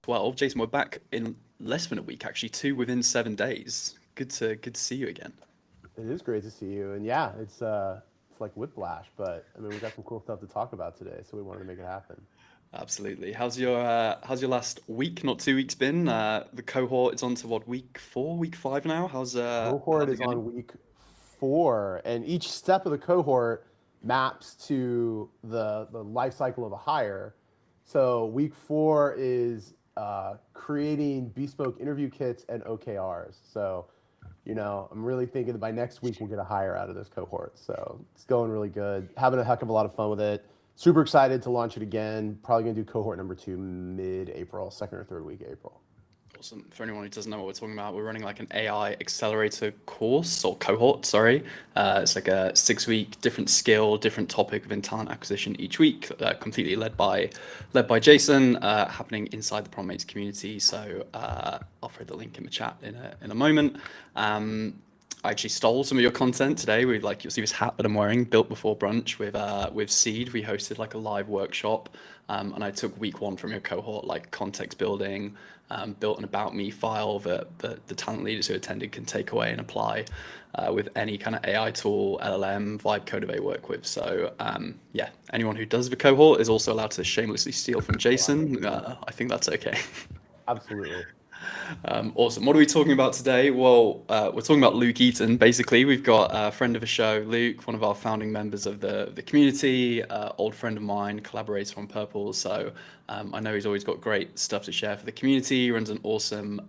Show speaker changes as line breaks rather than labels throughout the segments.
12. Jason, we're back in less than a week, actually, two within 7 days. Good to see you again.
It is great to see you, and yeah, it's like whiplash, but I mean we got some cool stuff to talk about today, so we wanted to make it happen.
Absolutely. How's your last week, not 2 weeks been? The cohort is on to what, week 4, week 5 now?
Cohort
How's it
is
going?
on week 4, and each step of the cohort maps to the life cycle of a hire. So week 4 is creating bespoke interview kits and OKRs. So, I'm really thinking that by next week we'll get a hire out of this cohort. So it's going really good. Having a heck of a lot of fun with it. Super excited to launch it again. Probably gonna do cohort number 2 mid-April, second or third week of April.
Awesome. For anyone who doesn't know what we're talking about, we're running like an AI accelerator course or cohort, sorry. It's like a 6 week, different skill, different topic within talent acquisition each week, completely led by Jason, happening inside the PromptMates community. So I'll throw the link in the chat in a moment. I actually stole some of your content today. You'll see this hat that I'm wearing, built before brunch with Seed. We hosted like a live workshop, and I took week 1 from your cohort, like context building, built an about me file that the talent leaders who attended can take away and apply with any kind of AI tool, LLM, vibe code they work with. So yeah, anyone who does the cohort is also allowed to shamelessly steal from Jason. I think that's okay.
Absolutely.
Awesome. What are we talking about today? Well, we're talking about Luke Eaton. Basically, we've got a friend of the show, Luke, one of our founding members of the community, old friend of mine, collaborator on Purple. So I know he's always got great stuff to share for the community. He runs an awesome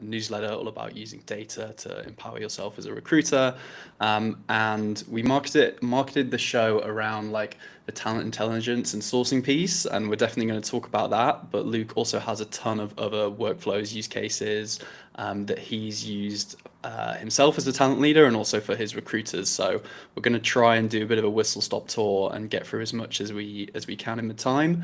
newsletter all about using data to empower yourself as a recruiter. And we marketed the show around like the talent intelligence and sourcing piece, and we're definitely going to talk about that. But Luke also has a ton of other workflows, use cases that he's used himself as a talent leader and also for his recruiters. So we're going to try and do a bit of a whistle stop tour and get through as much as we can in the time.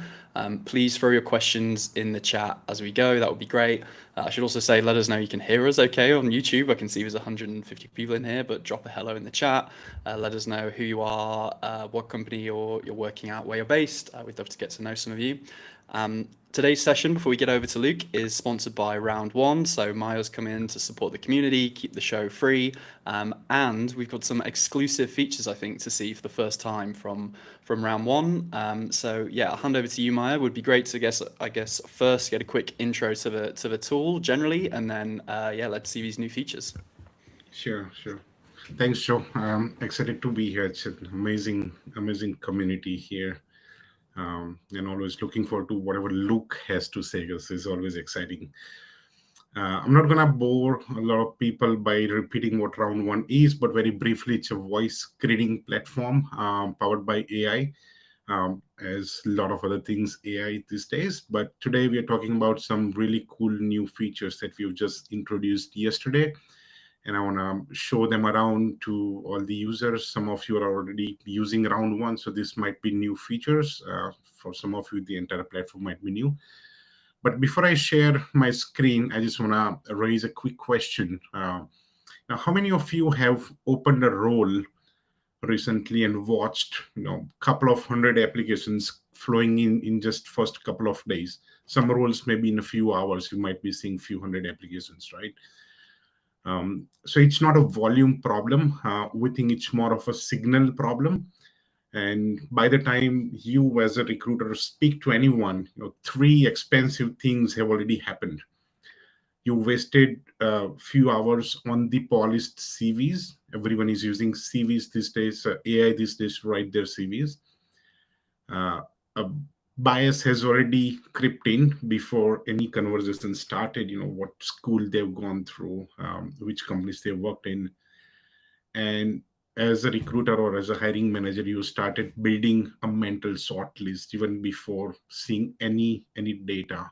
Please throw your questions in the chat as we go. That would be great. I should also say, let us know you can hear us okay on YouTube. I can see there's 150 people in here, but drop a hello in the chat. Let us know who you are, what company you're working at, where you're based. We'd love to get to know some of you. Today's session, before we get over to Luke, is sponsored by Round One. So Maya's come in to support the community, keep the show free, and we've got some exclusive features, I think, to see for the first time from Round One. So yeah, I'll hand over to you, Maya. Would be great to I guess first get a quick intro to the tool generally, and then yeah, let's see these new features.
Sure, sure. Thanks, Joe. I'm excited to be here. It's an amazing community here. And always looking forward to whatever Luke has to say, because it's always exciting. I'm not going to bore a lot of people by repeating what Round One is, but very briefly, it's a voice screening platform powered by AI, as a lot of other things AI these days. But today we are talking about some really cool new features that we've just introduced yesterday. And I want to show them around to all the users. Some of you are already using Round One, so this might be new features. For some of you, the entire platform might be new. But before I share my screen, I just want to raise a quick question. Now, how many of you have opened a role recently and watched, couple of hundred applications flowing in just first couple of days? Some roles maybe in a few hours, you might be seeing few hundred applications, right? So it's not a volume problem. We think it's more of a signal problem. And by the time you as a recruiter speak to anyone, 3 expensive things have already happened. You wasted a few hours on the polished CVs. Everyone is using CVs these days, AI these days to write their CVs. A bias has already crept in before any conversation started, what school they've gone through, which companies they've worked in. And as a recruiter or as a hiring manager, you started building a mental sort list even before seeing any data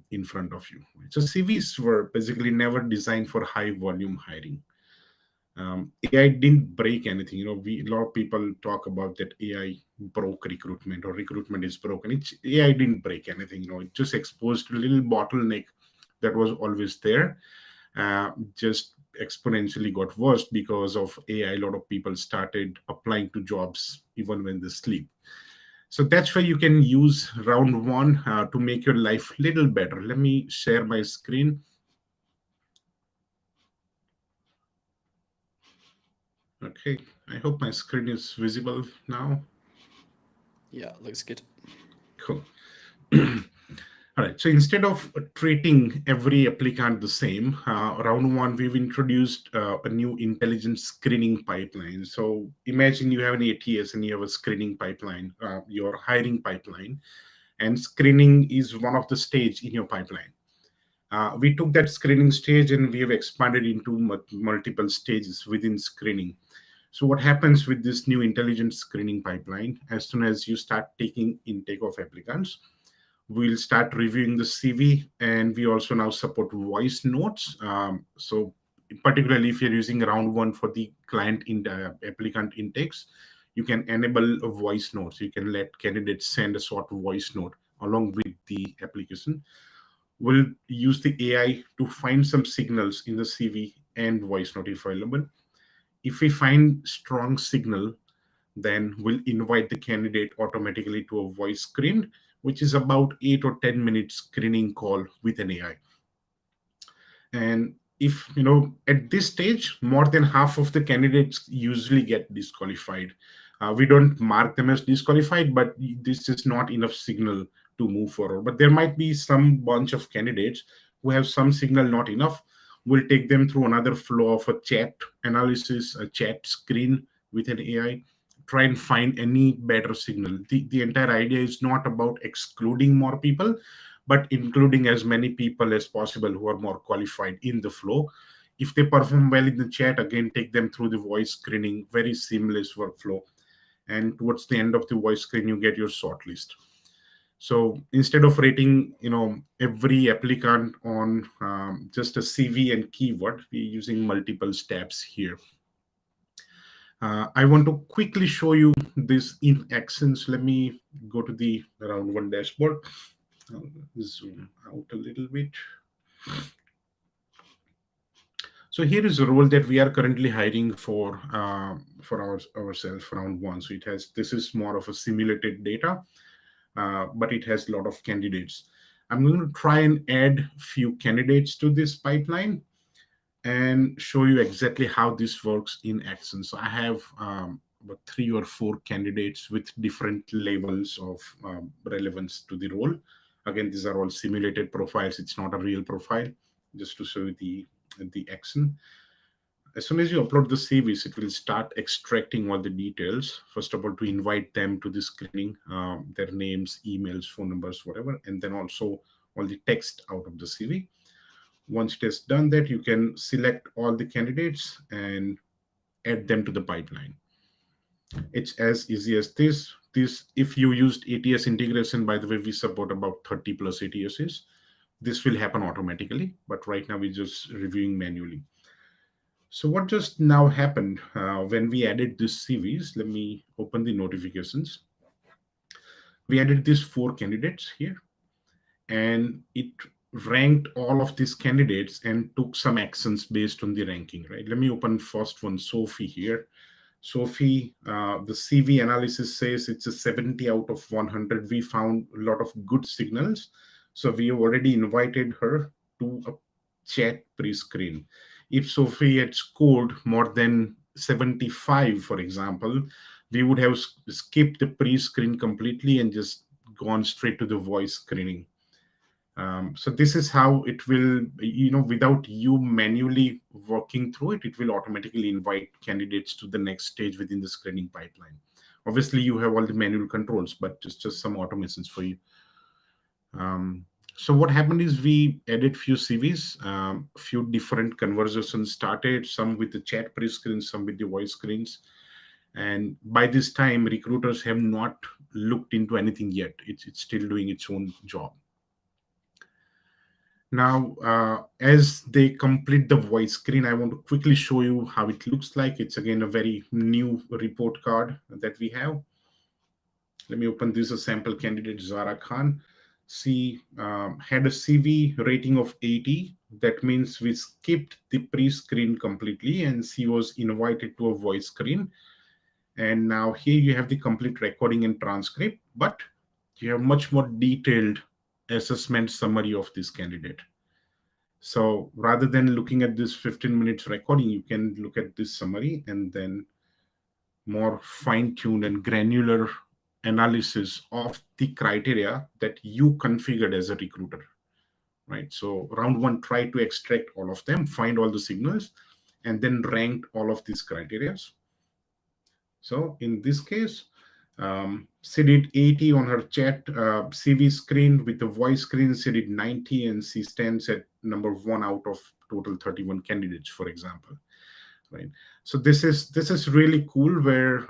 in front of you. So CVs were basically never designed for high volume hiring. AI didn't break anything. A lot of people talk about that AI broke recruitment or recruitment is broken. AI didn't break anything. It just exposed a little bottleneck that was always there. Just exponentially got worse because of AI. A lot of people started applying to jobs even when they sleep. So that's where you can use round one to make your life a little better. Let me share my screen. Okay, I hope my screen is visible now.
Yeah, looks good.
Cool. All right, so instead of treating every applicant the same, round one, we've introduced a new intelligent screening pipeline. So imagine you have an ATS and you have a screening pipeline, your hiring pipeline, and screening is one of the stage in your pipeline. We took that screening stage and we have expanded into multiple stages within screening. So what happens with this new intelligent screening pipeline, as soon as you start taking intake of applicants, we'll start reviewing the CV, and we also now support voice notes. So particularly if you're using round one for the client in the applicant intakes, you can enable a voice notes. You can let candidates send a short voice note along with the application. We'll use the AI to find some signals in the CV and voice note if available. If we find strong signal, then we'll invite the candidate automatically to a voice screen, which is about 8 or 10 minutes screening call with an AI. And if, at this stage, more than half of the candidates usually get disqualified. We don't mark them as disqualified, but this is not enough signal to move forward. But there might be some bunch of candidates who have some signal not enough. We'll take them through another flow of a chat analysis, a chat screen with an AI, try and find any better signal. The entire idea is not about excluding more people, but including as many people as possible who are more qualified in the flow. If they perform well in the chat, again, take them through the voice screening, very seamless workflow. And towards the end of the voice screen, you get your shortlist. So instead of rating, every applicant on just a CV and keyword, we're using multiple steps here. I want to quickly show you this in action. So let me go to the round one dashboard. I'll zoom out a little bit. So here is a role that we are currently hiring for ourselves, round one. So this is more of a simulated data, but it has a lot of candidates. I'm going to try and add few candidates to this pipeline and show you exactly how this works in action. So I have about 3 or 4 candidates with different levels of relevance to the role. Again, these are all simulated profiles. It's not a real profile, just to show you the action. As soon as you upload the CVs, it will start extracting all the details. First of all, to invite them to the screening, their names, emails, phone numbers, whatever, and then also all the text out of the CV. Once it has done that, you can select all the candidates and add them to the pipeline. It's as easy as this. If you used ATS integration, by the way, we support about 30 plus ATSs. This will happen automatically, but right now we're just reviewing manually. So what just now happened when we added these CVs, let me open the notifications. We added these 4 candidates here, and it ranked all of these candidates and took some actions based on the ranking, right? Let me open first one, Sophie here. Sophie, the CV analysis says it's a 70 out of 100. We found a lot of good signals. So we have already invited her to a chat pre-screen. If Sophie had scored more than 75, for example, we would have skipped the pre-screen completely and just gone straight to the voice screening. So this is how it will, without you manually working through it, it will automatically invite candidates to the next stage within the screening pipeline. Obviously, you have all the manual controls, but just some automations for you. So what happened is we added few CVs, few different conversations started, some with the chat pre-screens, some with the voice screens. And by this time, recruiters have not looked into anything yet. It's still doing its own job. Now, as they complete the voice screen, I want to quickly show you how it looks like. It's again a very new report card that we have. Let me open this, a sample candidate, Zara Khan. She had a CV rating of 80. That means we skipped the pre-screen completely and she was invited to a voice screen. And now here you have the complete recording and transcript. but you have much more detailed assessment summary of this candidate. So rather than looking at this 15 minutes recording, you can look at this summary and then more fine-tuned and granular analysis of the criteria that you configured as a recruiter, right? So round one, try to extract all of them, find all the signals, and then rank all of these criteria. So in this case, she did 80 on her chat CV screen. With the voice screen, she did 90, and she stands at number 1 out of total 31 candidates, for example. Right. So this is really cool, where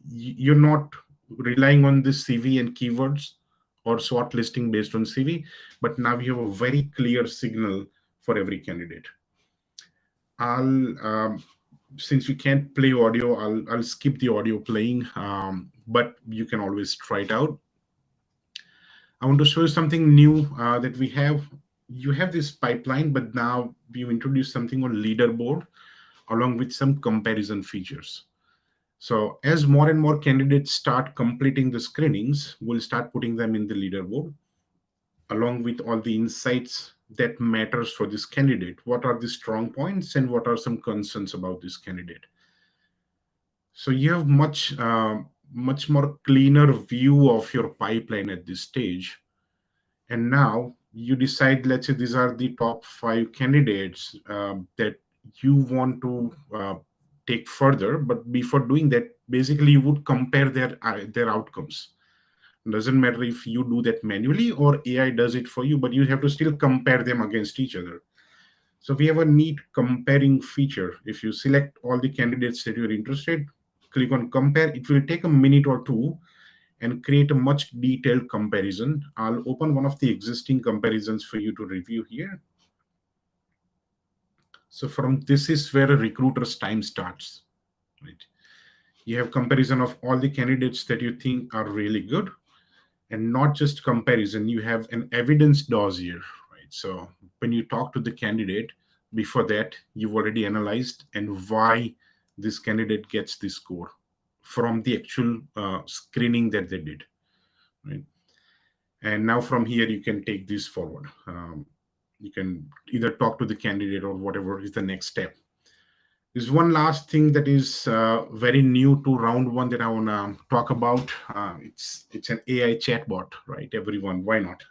you're not relying on the CV and keywords or shortlisting based on CV, but now you have a very clear signal for every candidate. Since we can't play audio, I'll skip the audio playing, but you can always try it out. I want to show you something new that we have. You have this pipeline, but now we've introduced something on leaderboard along with some comparison features. So as more and more candidates start completing the screenings, we'll start putting them in the leaderboard along with all the insights that matters for this candidate. What are the strong points and what are some concerns about this candidate? So you have much more cleaner view of your pipeline at this stage. And now you decide, let's say these are the top 5 candidates that you want to take further. But before doing that, basically you would compare their outcomes. It doesn't matter if you do that manually or AI does it for you, but you have to still compare them against each other. So we have a neat comparing feature. If you select all the candidates that you're interested, click on compare. It will take a minute or two and create a much detailed comparison. I'll open one of the existing comparisons for you to review here. So from this is where a recruiter's time starts, right? You have comparison of all the candidates that you think are really good, and not just comparison, you have an evidence dossier, right? So when you talk to the candidate, before that, you've already analyzed and why this candidate gets this score from the actual screening that they did, right? And now from here, you can take this forward. You can either talk to the candidate or whatever is the next step. There's one last thing that is very new to round one that I want to talk about. It's an AI chatbot, right? Everyone, why not?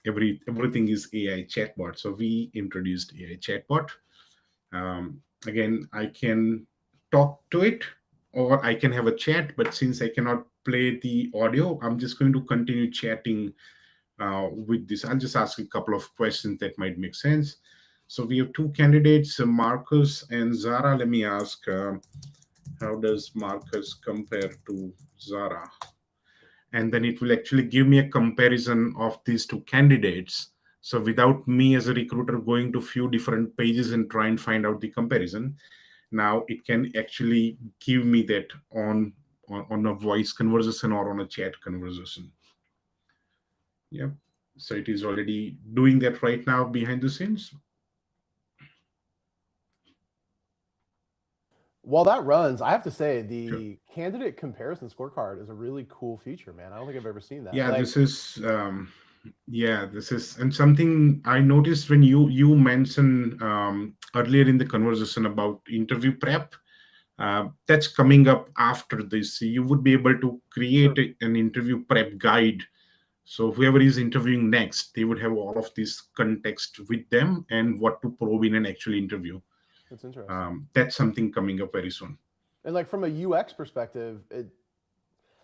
Everything is AI chatbot. So we introduced AI chatbot. Again, I can talk to it or I can have a chat, but since I cannot play the audio, I'm just going to continue chatting with this. I'll just ask a couple of questions that might make sense. So we have 2 candidates, Marcus and Zara. Let me ask, how does Marcus compare to Zara? And then it will actually give me a comparison of these 2 candidates. So without me as a recruiter going to few different pages and try and find out the comparison, now it can actually give me that on a voice conversation or on a chat conversation. Yep. So it is already doing that right now behind the scenes.
While that runs, I have to say the candidate comparison scorecard is a really cool feature, man. I don't think I've ever seen that.
Yeah, this is and something I noticed when you mentioned earlier in the conversation about interview prep. That's coming up after this. You would be able to create an interview prep guide. So whoever is interviewing next, they would have all of this context with them and what to probe in an actual interview.
That's interesting.
That's something coming up very soon.
And like from a UX perspective, it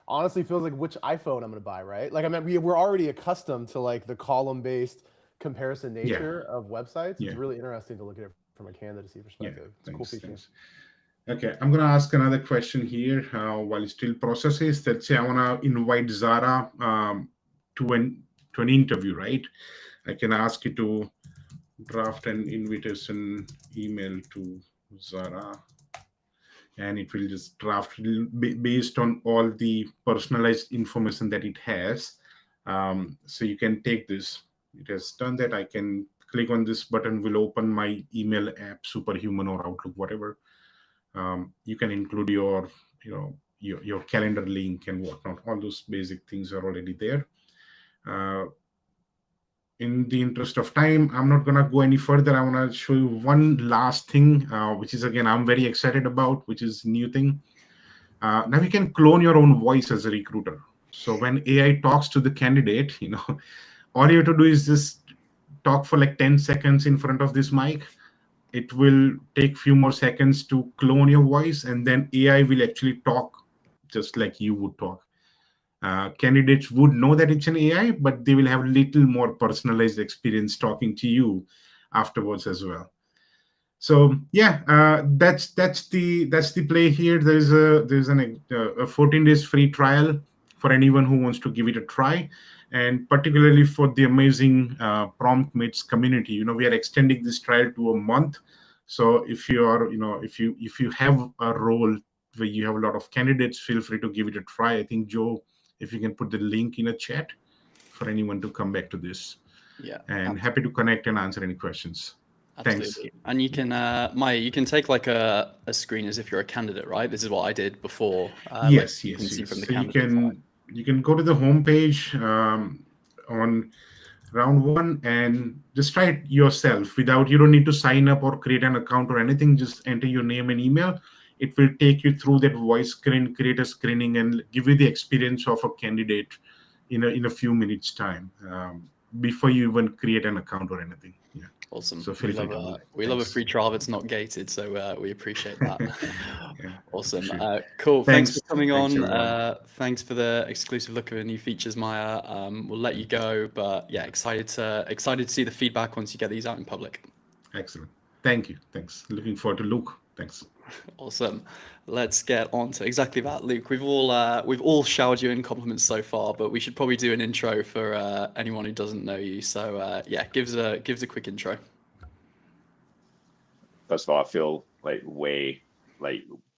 honestly feels like which iPhone I'm going to buy, right? Like, I mean, we're already accustomed to like the column-based comparison nature of websites. It's really interesting to look at it from a candidacy perspective. It's a cool feature.
Thanks. Okay, I'm going to ask another question here while it still processes. Let's say I want to invite Zara to an interview, right? I can ask you to draft an invitation email to Zara, and it will just draft based on all the personalized information that it has. So you can take this. It has done that. I can click on this button, will open my email app, Superhuman or Outlook, whatever. You can include your your calendar link and whatnot. All those basic things are already there. In the interest of time, I'm not going to go any further. I want to show you one last thing, which is, again, I'm very excited about, which is new thing. Now you can clone your own voice as a recruiter. So when AI talks to the candidate, all you have to do is just talk for like 10 seconds in front of this mic. It will take few more seconds to clone your voice, and then AI will actually talk just like you would talk. Candidates would know that it's an AI, but they will have a little more personalized experience talking to you afterwards as well. So yeah, that's the play here. There's a 14 days free trial for anyone who wants to give it a try, and particularly for the amazing PromptMates community. We are extending this trial to a month. So if you are, if you have a role where you have a lot of candidates, feel free to give it a try. I think, Joe, if you can put the link in a chat for anyone to come back to this.
Yeah.
And happy to connect and answer any questions.
Absolutely.
Thanks.
And you can, Maya, you can take like a screen as if you're a candidate, right? This is what I did before.
Yes.
You can see from the
So
candidate
you can go to the homepage on round one and just try it yourself. You don't need to sign up or create an account or anything. Just enter your name and email. It will take you through that voice screen, create a screening, and give you the experience of a candidate in a few minutes time before you even create an account or anything. Yeah.
Awesome.
So
we love a free trial that's not gated, so we appreciate that.
Yeah,
awesome.
sure.
Cool. Thanks for coming
Thanks,
on. Thanks for the exclusive look at the new features, Maya. We'll let you go, but yeah, excited to see the feedback once you get these out in public.
Excellent. Thank you. Thanks. Looking forward to Luke. Thanks.
Awesome. Let's get on to exactly that, Luke. We've all showered you in compliments so far, but we should probably do an intro for anyone who doesn't know you. So yeah, give us a quick intro.
First of all, I feel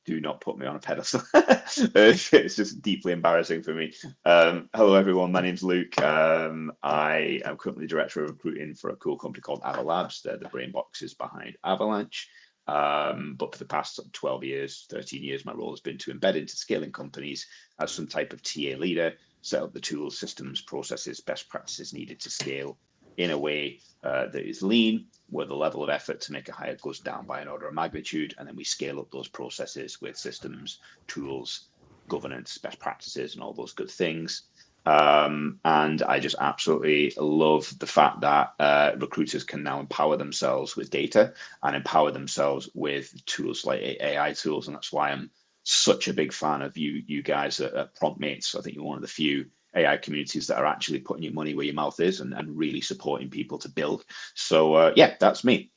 do not put me on a pedestal. It's just deeply embarrassing for me. Hello, everyone. My name's Luke. I am currently director of recruiting for a cool company called Ava Labs. They're the brain boxes behind Avalanche. But for the past 12 years, 13 years, my role has been to embed into scaling companies as some type of TA leader, set up the tools, systems, processes, best practices needed to scale in a way that is lean, where the level of effort to make a hire goes down by an order of magnitude, and then we scale up those processes with systems, tools, governance, best practices, and all those good things. And I just absolutely love the fact that recruiters can now empower themselves with data and empower themselves with tools like AI tools. And that's why I'm such a big fan of you guys at PromptMates. I think you're one of the few AI communities that are actually putting your money where your mouth is and really supporting people to build. So yeah, that's me.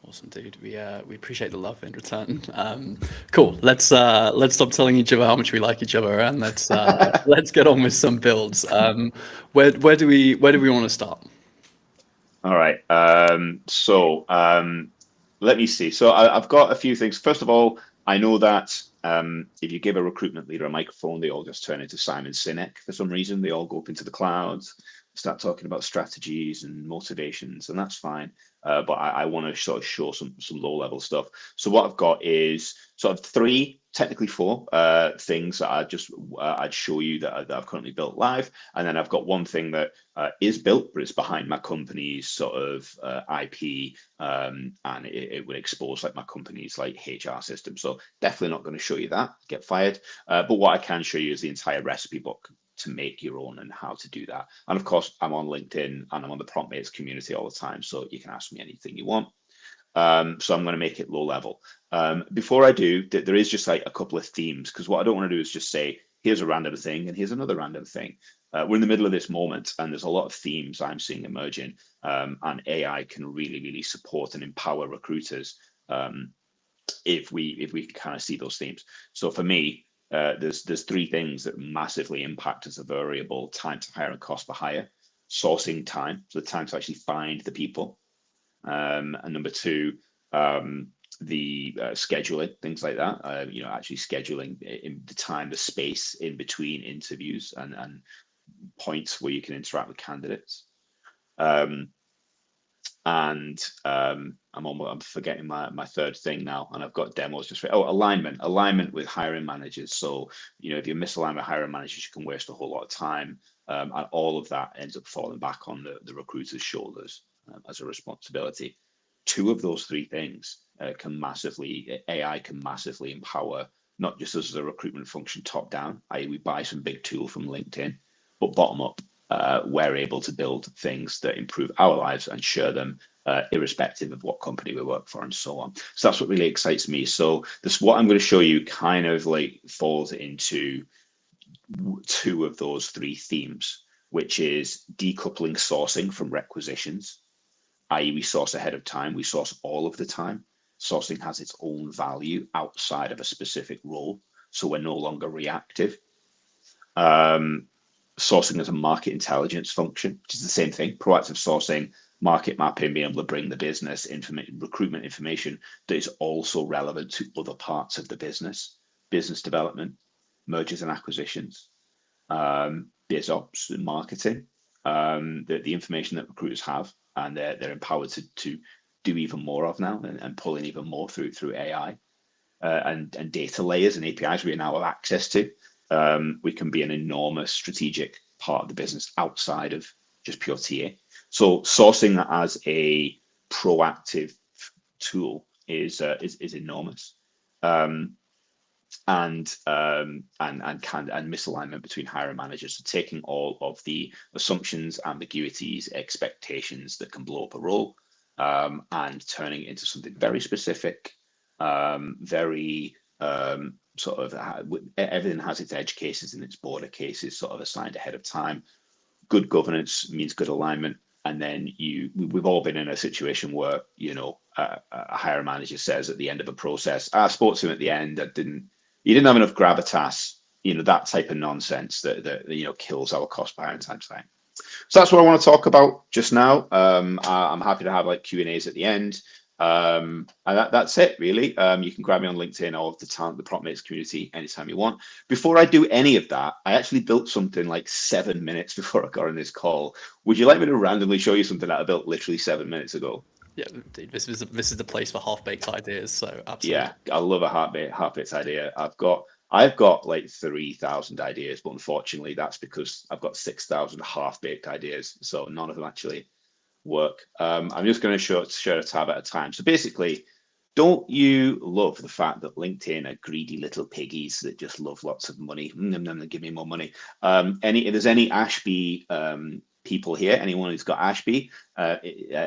Awesome, dude. We appreciate the love in return. Cool. Let's stop telling each other how much we like each other, and let's get on with some builds. Where do we want to start?
All right. Let me see. So I've got a few things. First of all, I know that if you give a recruitment leader a microphone, they all just turn into Simon Sinek for some reason. They all go up into the clouds, start talking about strategies and motivations, and that's fine. But I want to sort of show some low level stuff. So what I've got is sort of three, technically four things that I'd show you that I've currently built live, and then I've got one thing that is built, but it's behind my company's sort of IP, and it would expose like my company's like HR system. So definitely not going to show you that. Get fired. But what I can show you is the entire recipe book to make your own and how to do that. And of course, I'm on LinkedIn and I'm on the PromptMates community all the time, so you can ask me anything you want. So I'm going to make it low level. Before I do, there is just like a couple of themes, because what I don't want to do is just say, here's a random thing and here's another random thing. We're in the middle of this moment and there's a lot of themes I'm seeing emerging, and AI can really, really support and empower recruiters if we kind of see those themes. So for me, there's three things that massively impact as a variable: time to hire and cost per hire, sourcing time, so the time to actually find the people, and number two, the scheduling, things like that. Actually scheduling in the time, the space in between interviews and points where you can interact with candidates. And I'm forgetting my third thing now, and I've got demos just for alignment with hiring managers. So if you're misaligned with hiring managers, you can waste a whole lot of time, and all of that ends up falling back on the recruiter's shoulders as a responsibility. Two of those three things AI can massively empower not just us as a recruitment function top down, i.e. we buy some big tool from LinkedIn, but bottom up, we're able to build things that improve our lives and share them irrespective of what company we work for and so on. So that's what really excites me. So what I'm going to show you kind of like falls into two of those three themes, which is decoupling sourcing from requisitions, i.e. we source ahead of time, we source all of the time. Sourcing has its own value outside of a specific role, so we're no longer reactive. Sourcing as a market intelligence function, which is the same thing, proactive sourcing, market mapping, being able to bring the business recruitment information that is also relevant to other parts of the business development, mergers and acquisitions, biz ops and marketing, the information that recruiters have, and they're empowered to do even more of now and pull in even more through AI and data layers and APIs we now have access to. We can be an enormous strategic part of the business outside of just pure TA. So sourcing as a proactive tool is enormous, and misalignment between hiring managers. So taking all of the assumptions, ambiguities, expectations that can blow up a role, and turning it into something very specific, very sort of everything has its edge cases and its border cases sort of assigned ahead of time. Good governance means good alignment. And then we've all been in a situation where, a hiring manager says at the end of a process, I spoke to him at the end, he didn't have enough gravitas, that type of nonsense that kills our cost per hiring time. So that's what I want to talk about just now. I'm happy to have like Q&As at the end. And that's it really. You can grab me on LinkedIn or the PromptMates community anytime you want. Before I do any of that, I actually built something like 7 minutes before I got on this call. Would you like me to randomly show you something that I built literally 7 minutes ago?
Yeah, dude, this is the place for half-baked ideas. So absolutely.
Yeah, I love a half-baked idea. I've got like 3,000 ideas, but unfortunately that's because I've got 6,000 half-baked ideas. So none of them actually work. I'm just going to share a tab at a time. So basically, don't you love the fact that LinkedIn are greedy little piggies that just love lots of money? Give me more money. If there's any Ashby people here, anyone who's got Ashby,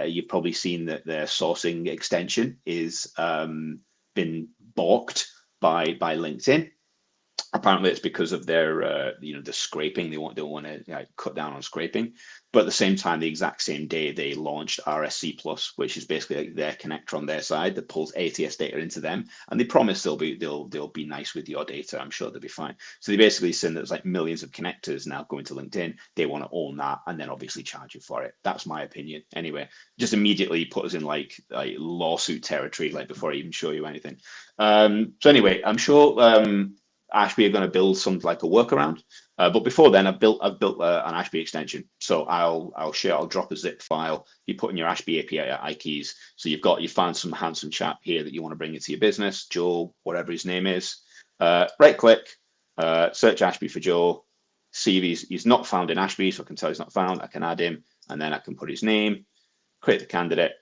you've probably seen that their sourcing extension is been balked by LinkedIn. Apparently it's because of their the scraping. They want to cut down on scraping, but at the same time, the exact same day they launched RSC Plus, which is basically like their connector on their side that pulls ATS data into them, and they promise they'll be nice with your data. I'm sure they'll be fine. So they basically said there's like millions of connectors now going to LinkedIn. They want to own that and then obviously charge you for it. That's my opinion. Anyway, just immediately put us in like lawsuit territory, like before I even show you anything. So anyway, I'm sure Ashby are going to build something like a workaround, but before then, I've built an Ashby extension. So I'll drop a zip file. You put in your Ashby API keys. So you found some handsome chap here that you want to bring into your business, Joe, whatever his name is. Right click, search Ashby for Joe. See if he's not found in Ashby, so I can tell he's not found. I can add him, and then I can put his name, create the candidate.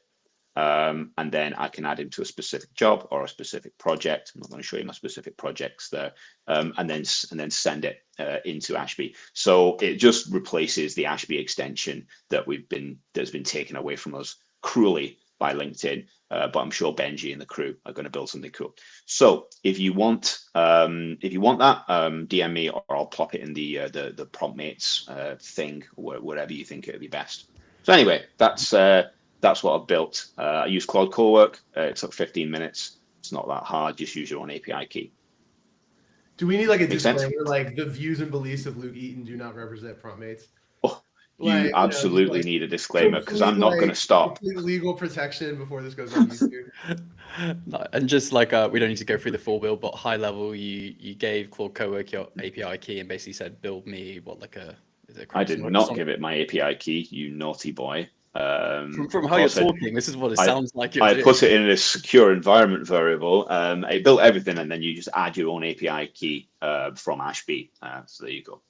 And then I can add him to a specific job or a specific project. I'm not going to show you my specific projects there, and then send it into Ashby. So it just replaces the Ashby extension that's been taken away from us cruelly by LinkedIn. But I'm sure Benji and the crew are going to build something cool. So if you want that, DM me or I'll plop it in the PromptMates thing or wherever you think it would be best. So anyway, that's what I've built. I use Cloud Cowork. It took 15 minutes. It's not that hard. Just use your own API key.
Do we need like a
Makes sense?
disclaimer, like the views and beliefs of Luke Eaton do not represent PromptMates?
Oh, you absolutely need a disclaimer because I'm not going to stop.
Legal protection before this goes on YouTube.
No, and just like we don't need to go through the full build, but high level, you gave Cloud Cowork your API key and basically said, build me I did not give it my API key, you naughty boy. From
of
how you're
course,
talking, this is what it sounds like you're
I
doing.
put it in a secure environment variable. It built everything, and then you just add your own API key from Ashby. So there you go.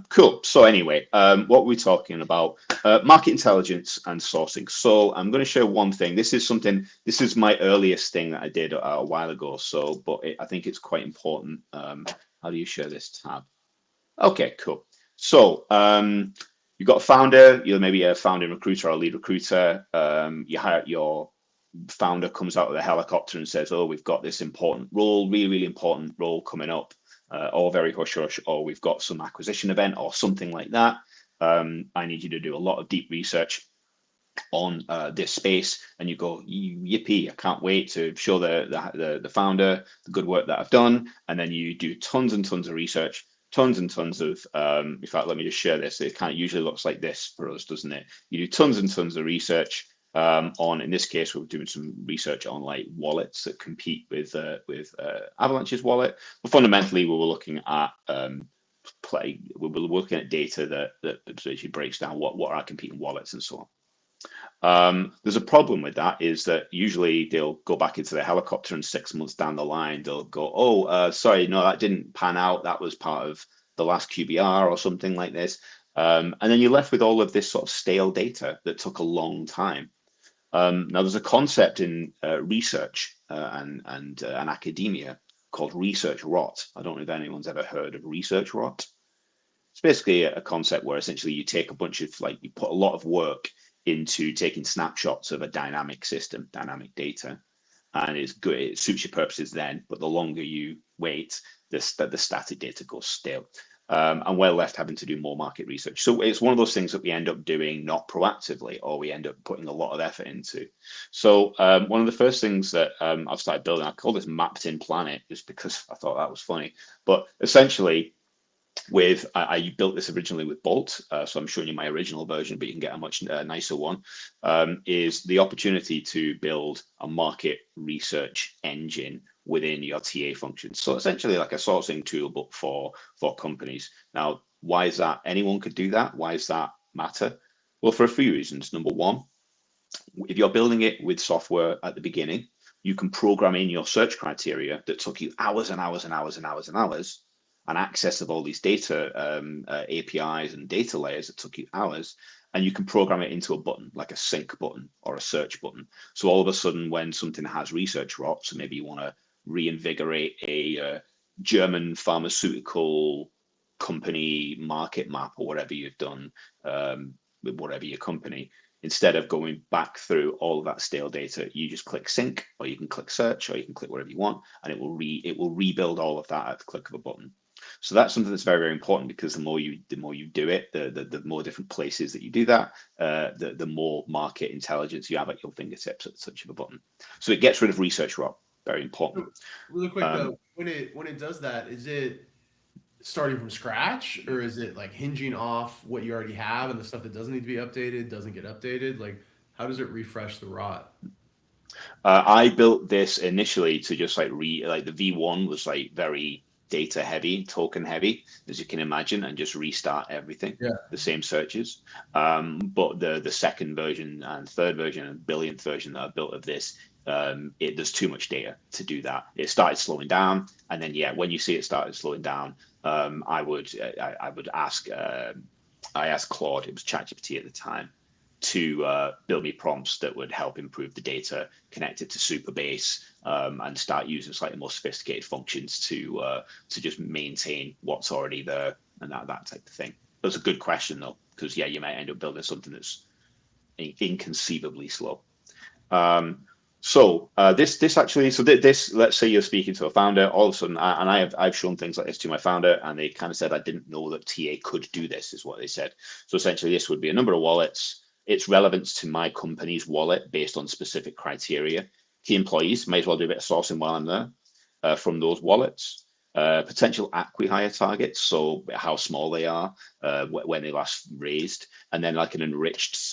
Cool. So anyway, what we're talking about, market intelligence and sourcing. So I'm going to show one thing. This is my earliest thing that I did a while ago. So, but I think it's quite important. How do you share this tab? Okay, cool. So you've got a founder, you're maybe a founding recruiter or a lead recruiter. You hire your founder, comes out of the helicopter and says, oh, we've got this important role, really, really important role coming up, or very hush hush, or we've got some acquisition event or something like that. I need you to do a lot of deep research on this space, and you go, yippee, I can't wait to show the founder the good work that I've done. And then you do tons and tons of research, tons and tons of in fact, let me just share this. It kind of usually looks like this for us, doesn't it? You do tons and tons of research on, in this case, we're doing some research on like wallets that compete with Avalanche's wallet. But fundamentally, we were looking at we were looking at data that actually breaks down what are our competing wallets and so on. There's a problem with that, is that usually they'll go back into the helicopter and 6 months down the line, they'll go, oh, sorry, no, that didn't pan out. That was part of the last QBR or something like this. And then you're left with all of this sort of stale data that took a long time. Now, there's a concept in research and academia called research rot. I don't know if anyone's ever heard of research rot. It's basically a concept where essentially you take a bunch of, like, you put a lot of work into taking snapshots of a dynamic system, dynamic data, and it's good. It suits your purposes then, but the longer you wait, the static data goes stale. And we're left having to do more market research. So it's one of those things that we end up doing not proactively, or we end up putting a lot of effort into. So one of the first things that I've started building, I call this mapped in planet, just because I thought that was funny. But essentially, I built this originally with Bolt, so I'm showing you my original version, but you can get a much nicer one, is the opportunity to build a market research engine within your TA function. So essentially like a sourcing tool, but for companies. Now, why is that? Anyone could do that. Why does that matter? Well, for a few reasons. Number one, if you're building it with software at the beginning, you can program in your search criteria that took you hours and hours and hours and hours and hours, and access of all these data APIs and data layers that took you hours, and you can program it into a button, like a sync button or a search button. So all of a sudden, when something has research rot, so maybe you want to reinvigorate a German pharmaceutical company market map or whatever you've done with whatever your company, instead of going back through all of that stale data, you just click sync, or you can click search, or you can click whatever you want, and it will rebuild all of that at the click of a button. So that's something that's very, very important, because the more you do it, the more different places that you do that, the more market intelligence you have at your fingertips at the touch of a button. So it gets rid of research rot. Very important.
Really quick though, when it does that, is it starting from scratch, or is it like hinging off what you already have, and the stuff that doesn't need to be updated doesn't get updated? Like, how does it refresh the rot?
I built this initially to just like the V1 was like very data heavy, token heavy, as you can imagine, and just restart everything, the same searches. But the second version and third version and billionth version that I built of this, there's too much data to do that. It started slowing down, and then when you see it started slowing down, I would ask I asked Claude, it was ChatGPT at the time, to build me prompts that would help improve the data, connect it to Supabase, and start using slightly more sophisticated functions to just maintain what's already there, and that type of thing. That's a good question though, because you might end up building something that's inconceivably slow. This actually, let's say you're speaking to a founder, all of a sudden, and I've shown things like this to my founder, and they kind of said, I didn't know that TA could do this, is what they said. So essentially, this would be a number of wallets. Its relevance to my company's wallet based on specific criteria. Key employees, may as well do a bit of sourcing while I'm there from those wallets. Potential acquihire targets, so how small they are, when they last raised, and then like an enriched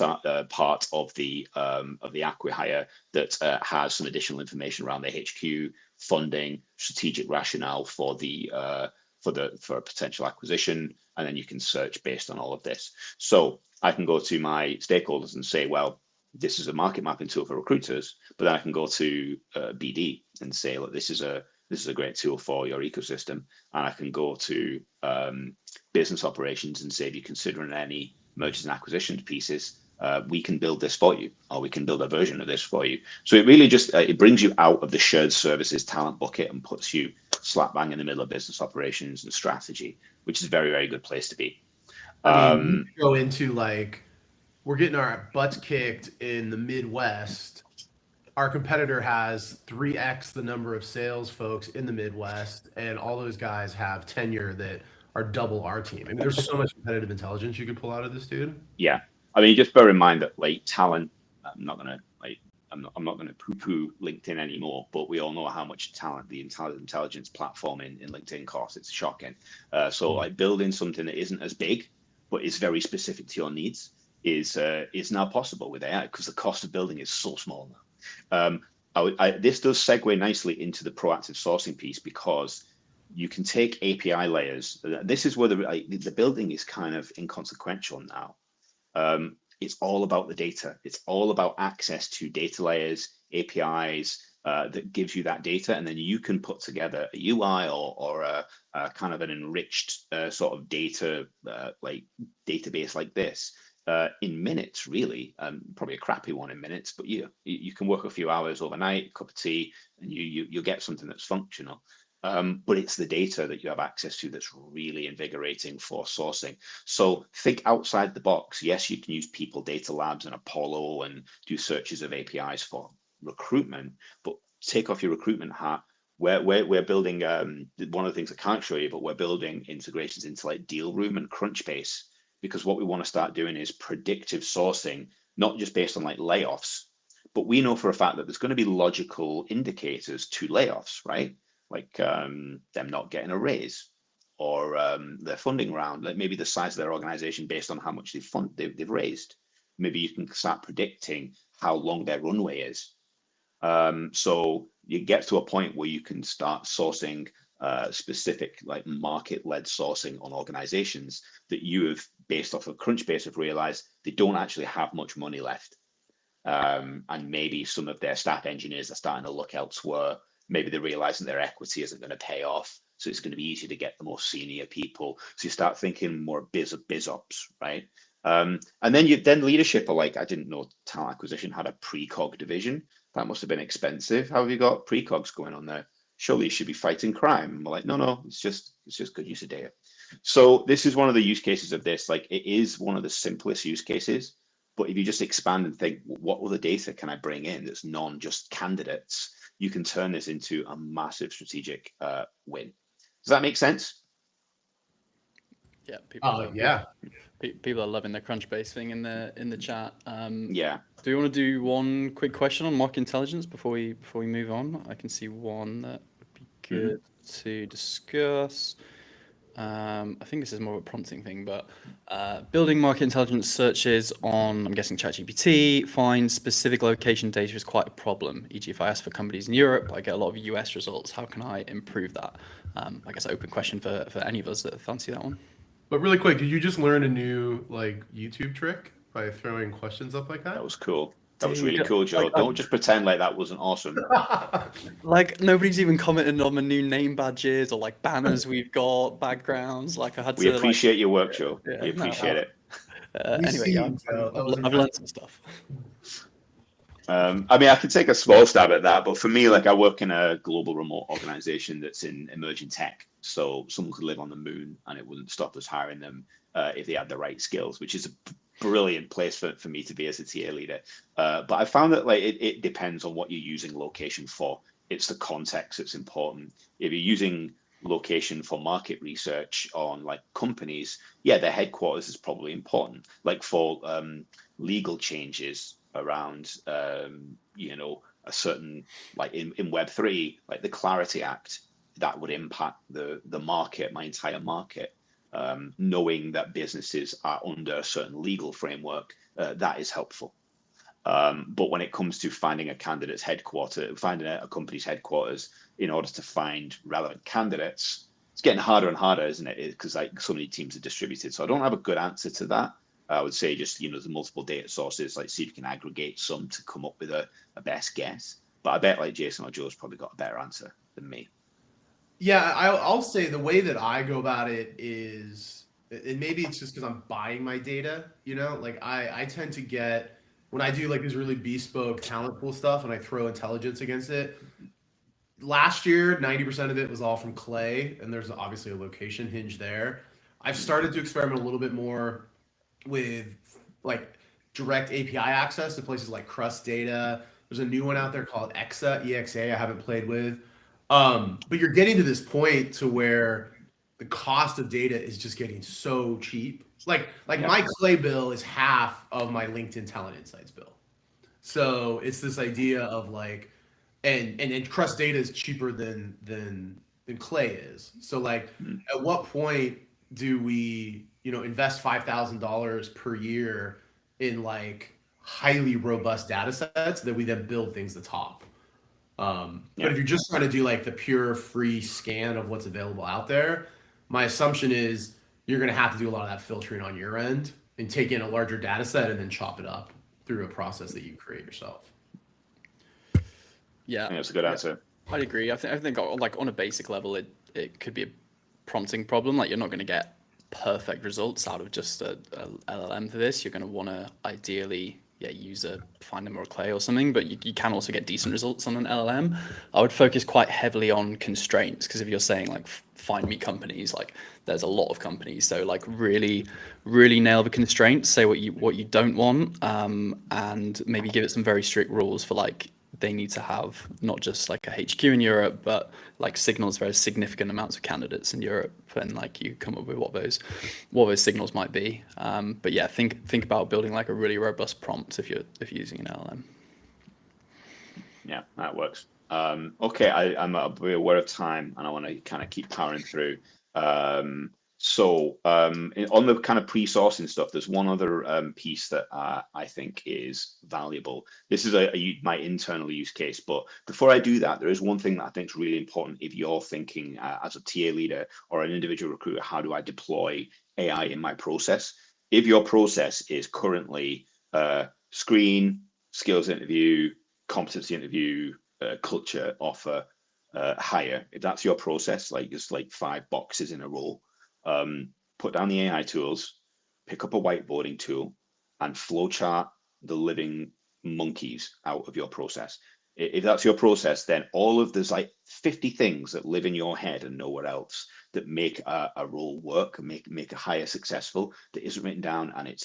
part of the acquihire that has some additional information around the HQ, funding, strategic rationale for a potential acquisition, and then you can search based on all of this. So I can go to my stakeholders and say, well, this is a market mapping tool for recruiters, but then I can go to BD and say, look, this is a great tool for your ecosystem. And I can go to business operations and say, if you're considering any mergers and acquisitions pieces, we can build this for you, or we can build a version of this for you. So it really just, it brings you out of the shared services talent bucket and puts you slap bang in the middle of business operations and strategy, which is a very, very good place to be.
I mean, you go into like, we're getting our butts kicked in the Midwest. Our competitor has 3x the number of sales folks in the Midwest, and all those guys have tenure that are double our team. I mean, there's so much competitive intelligence you could pull out of this dude.
Yeah, I mean, just bear in mind that like talent. I'm not gonna poo-poo LinkedIn anymore, but we all know how much talent the intelligence platform in LinkedIn costs. It's shocking. So like building something that isn't as big, but is very specific to your needs is now possible with AI because the cost of building is so small now. This does segue nicely into the proactive sourcing piece because you can take API layers. This is where the building is kind of inconsequential now. It's all about the data. It's all about access to data layers, APIs that gives you that data, and then you can put together a UI or a kind of an enriched sort of data like database like this. In minutes, really, probably a crappy one in minutes, but you can work a few hours overnight, cup of tea, and you'll get something that's functional. But it's the data that you have access to that's really invigorating for sourcing. So think outside the box. Yes, you can use People Data Labs and Apollo and do searches of APIs for recruitment, but take off your recruitment hat. We're building, one of the things I can't show you, but we're building integrations into like Deal Room and Crunchbase. Because what we want to start doing is predictive sourcing, not just based on like layoffs, but we know for a fact that there's going to be logical indicators to layoffs, right? Like them not getting a raise or their funding round, like maybe the size of their organization based on how much they've raised. Maybe you can start predicting how long their runway is. So you get to a point where you can start sourcing specific like market-led sourcing on organizations that you have based off of Crunchbase have realized they don't actually have much money left. And maybe some of their staff engineers are starting to look elsewhere. Maybe they're realizing their equity isn't going to pay off. So it's going to be easier to get the more senior people. So you start thinking more biz ops, right? And then leadership are like, I didn't know talent acquisition had a pre-cog division. That must have been expensive. How have you got pre-cogs going on there? Surely you should be fighting crime. And we're like, no, it's just good use of data. So this is one of the use cases of this. Like it is one of the simplest use cases, but if you just expand and think, what other data can I bring in that's non just candidates? You can turn this into a massive strategic win. Does that make sense?
Yeah. People are loving the Crunchbase thing in the chat.
Yeah.
Do you want to do one quick question on market intelligence before we move on? I can see one that would be good to discuss. I think this is more of a prompting thing, but building market intelligence searches on, I'm guessing ChatGPT, find specific location data is quite a problem. E.g., if I ask for companies in Europe, I get a lot of US results. How can I improve that? I guess open question for any of us that fancy that one.
But really quick, did you just learn a new like YouTube trick by throwing questions up like that?
That was cool. That was really cool, Joe. Don't just pretend like that wasn't awesome.
Like nobody's even commented on the new name badges or like banners we've got, backgrounds. Like I had to.
We appreciate your work, Joe. Yeah, we appreciate it.
Anyway, I've learned some stuff.
I mean, I could take a small stab at that, but for me, like I work in a global remote organization that's in emerging tech. So someone could live on the moon and it wouldn't stop us hiring them if they had the right skills, which is a brilliant place for me to be as a TA leader. But I found that like it depends on what you're using location for. It's the context that's important. If you're using location for market research on like companies, yeah, their headquarters is probably important. Like for legal changes around, a certain, like in Web3, like the Clarity Act, that would impact the market, my entire market. Knowing that businesses are under a certain legal framework, that is helpful. But when it comes to finding a company's headquarters in order to find relevant candidates, it's getting harder and harder, isn't it? Because like so many teams are distributed. So I don't have a good answer to that. I would say just, the multiple data sources, like see if you can aggregate some to come up with a best guess. But I bet like Jason or Joe's probably got a better answer than me.
Yeah, I'll say the way that I go about it is, and maybe it's just because I'm buying my data, like I tend to get, when I do like this really bespoke talent pool stuff and I throw intelligence against it, last year, 90% of it was all from Clay, and there's obviously a location hinge there. I've started to experiment a little bit more with like direct API access to places like Crust Data. There's a new one out there called EXA I haven't played with. But you're getting to this point to where the cost of data is just getting so cheap. Like my Clay bill is half of my LinkedIn Talent Insights bill. So it's this idea of like, and Crust Data is cheaper than Clay is. So like, at what point do we, invest $5,000 per year in like highly robust data sets that we then build things to top? But if you're just trying to do like the pure free scan of what's available out there, my assumption is you're going to have to do a lot of that filtering on your end and take in a larger data set and then chop it up through a process that you create yourself.
Yeah,
that's a good answer.
I'd agree. I think like on a basic level, it could be a prompting problem. Like you're not going to get perfect results out of just a LLM for this. You're going to want to ideally use a Finder or a Clay or something, but you can also get decent results on an LLM. I would focus quite heavily on constraints, because if you're saying like find me companies, like there's a lot of companies, so like really nail the constraints, say what you don't want, and maybe give it some very strict rules for like they need to have not just like a HQ in Europe, but like signals very significant amounts of candidates in Europe, and like you come up with what those signals might be. But yeah, think about building like a really robust prompt if you're using an LLM.
Yeah, that works. Okay, I'm aware of time, and I want to kind of keep powering through. So on the kind of pre-sourcing stuff, there's one other piece that I think is valuable. This is my internal use case, but before I do that, there is one thing that I think is really important if you're thinking as a TA leader or an individual recruiter, how do I deploy AI in my process? If your process is currently screen, skills interview, competency interview, culture, offer, hire, if that's your process, like just like 5 boxes in a row, put down the AI tools, pick up a whiteboarding tool, and flowchart the living monkeys out of your process. If that's your process, then there's like 50 things that live in your head and nowhere else that make a role work and make a hire successful that isn't written down, and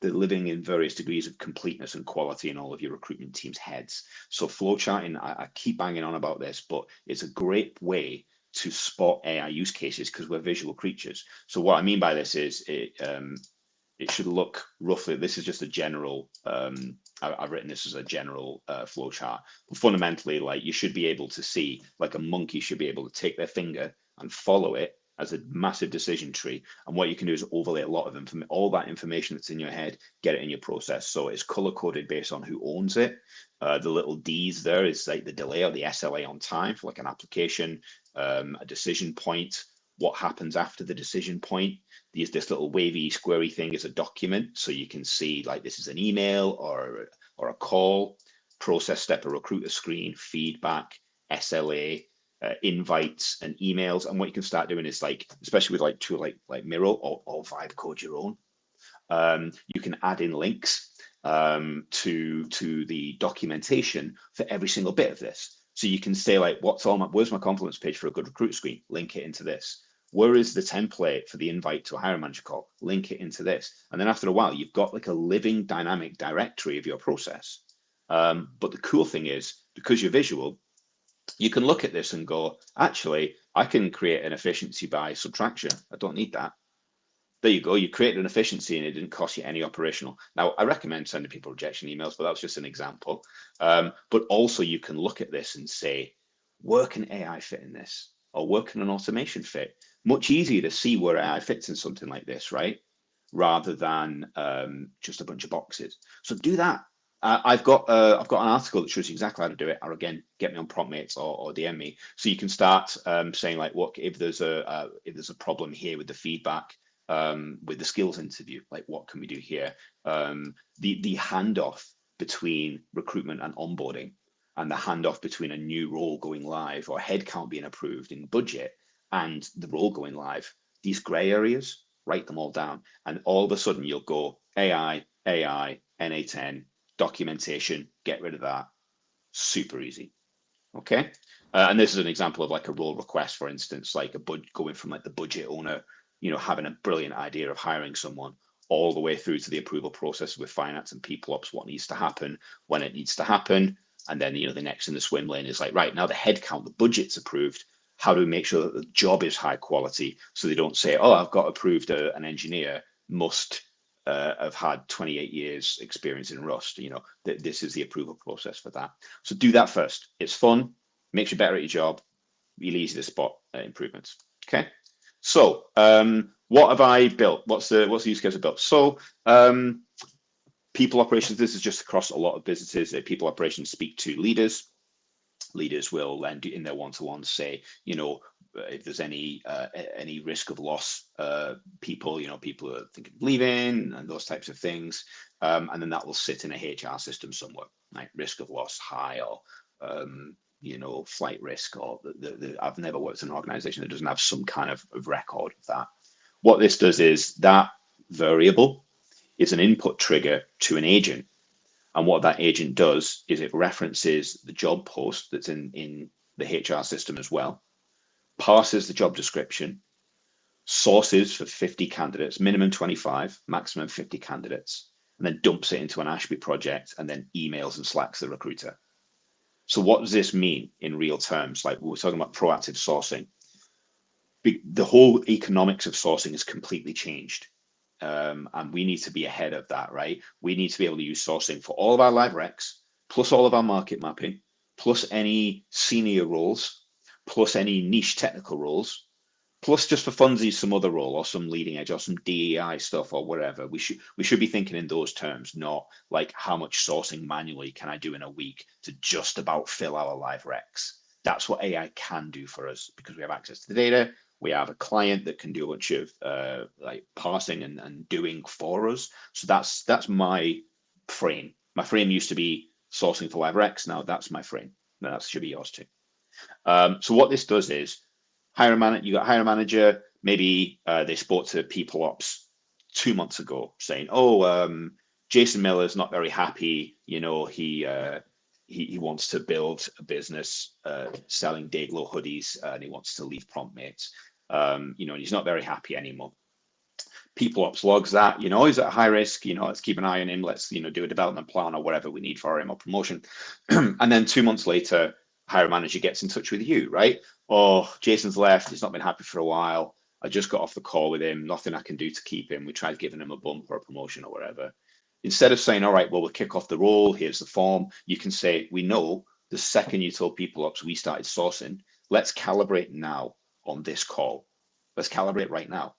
they're living in various degrees of completeness and quality in all of your recruitment team's heads. So flowcharting, I keep banging on about this, but it's a great way to spot AI use cases because we're visual creatures. So what I mean by this is it should look roughly, this is just a general, I've written this as a general flowchart, but fundamentally, like you should be able to see, like a monkey should be able to take their finger and follow it as a massive decision tree. And what you can do is overlay a lot of all that information that's in your head, get it in your process. So it's color coded based on who owns it. The little D's there is like the delay or the SLA on time for like an application, a decision point, what happens after the decision point. This little wavy squarey thing is a document, so you can see like this is an email or a call, process step, a recruiter screen, feedback, SLA, invites and emails. And what you can start doing is like, especially with like tool like Miro or Vibe Code your own, you can add in links to the documentation for every single bit of this. So you can say like, where's my compliments page for a good recruit screen? Link it into this. Where is the template for the invite to a hiring manager call? Link it into this. And then after a while, you've got like a living dynamic directory of your process. But the cool thing is, because you're visual, you can look at this and go, actually, I can create an efficiency by subtraction. I don't need that. There you go. You created an efficiency and it didn't cost you any operational. Now, I recommend sending people rejection emails, but that's just an example. But also you can look at this and say, where can AI fit in this? Or where can an automation fit? Much easier to see where AI fits in something like this, right? Rather than just a bunch of boxes. So do that. I've got an article that shows you exactly how to do it. Or again, get me on PromptMates or DM me. So you can start saying like, what if there's a problem here with the feedback, with the skills interview, like what can we do here? The handoff between recruitment and onboarding, and the handoff between a new role going live or headcount being approved in budget and the role going live. These gray areas, write them all down, and all of a sudden you'll go AI, NA10. Documentation, get rid of that. Super easy. Okay. And this is an example of like a role request, for instance, like going from like the budget owner, having a brilliant idea of hiring someone, all the way through to the approval process with finance and people ops, what needs to happen, when it needs to happen. And then, the next in the swim lane is like, right, now the headcount, the budget's approved. How do we make sure that the job is high quality? So they don't say, oh, I've got approved an engineer must have had 28 years experience in Rust. This is the approval process for that. So do that first. It's fun, makes you better at your job, really easy to spot improvements. Okay. So what have I built? What's the use case I built? So people operations, this is just across a lot of businesses. People operations speak to leaders. Leaders will then do in their one-to-one say, if there's any risk of loss, people are thinking of leaving and those types of things, and then that will sit in a HR system somewhere, like risk of loss high, or flight risk, or I've never worked in an organization that doesn't have some kind of record of that. What this does is that variable is an input trigger to an agent, and what that agent does is it references the job post that's in the HR system as well, parses the job description, sources for 50 candidates, minimum 25, maximum 50 candidates, and then dumps it into an Ashby project, and then emails and Slacks the recruiter. So what does this mean in real terms? Like we were talking about proactive sourcing. The whole economics of sourcing has completely changed. And we need to be ahead of that, right? We need to be able to use sourcing for all of our live recs, plus all of our market mapping, plus any senior roles, plus any niche technical roles, plus just for funsies, some other role or some leading edge or some DEI stuff or whatever. We should be thinking in those terms, not like how much sourcing manually can I do in a week to just about fill our live recs. That's what AI can do for us because we have access to the data. We have a client that can do a bunch of like parsing and doing for us. So that's my frame. My frame used to be sourcing for live recs. Now that's my frame. Now that should be yours too. So what this does is you got a hiring manager, maybe they spoke to people ops 2 months ago saying, Jason Miller's not very happy. He wants to build a business selling Dayglow hoodies and he wants to leave PromptMates. And he's not very happy anymore. People ops logs that, he's at high risk, let's keep an eye on him. Let's, do a development plan or whatever we need for him or promotion. And then 2 months later, hiring manager gets in touch with you, right? Oh, Jason's left. He's not been happy for a while. I just got off the call with him. Nothing I can do to keep him. We tried giving him a bump or a promotion or whatever. Instead of saying, all right, well, we'll kick off the role. Here's the form. You can say, we know the second you told people ops we started sourcing, let's calibrate now on this call. Let's calibrate right now.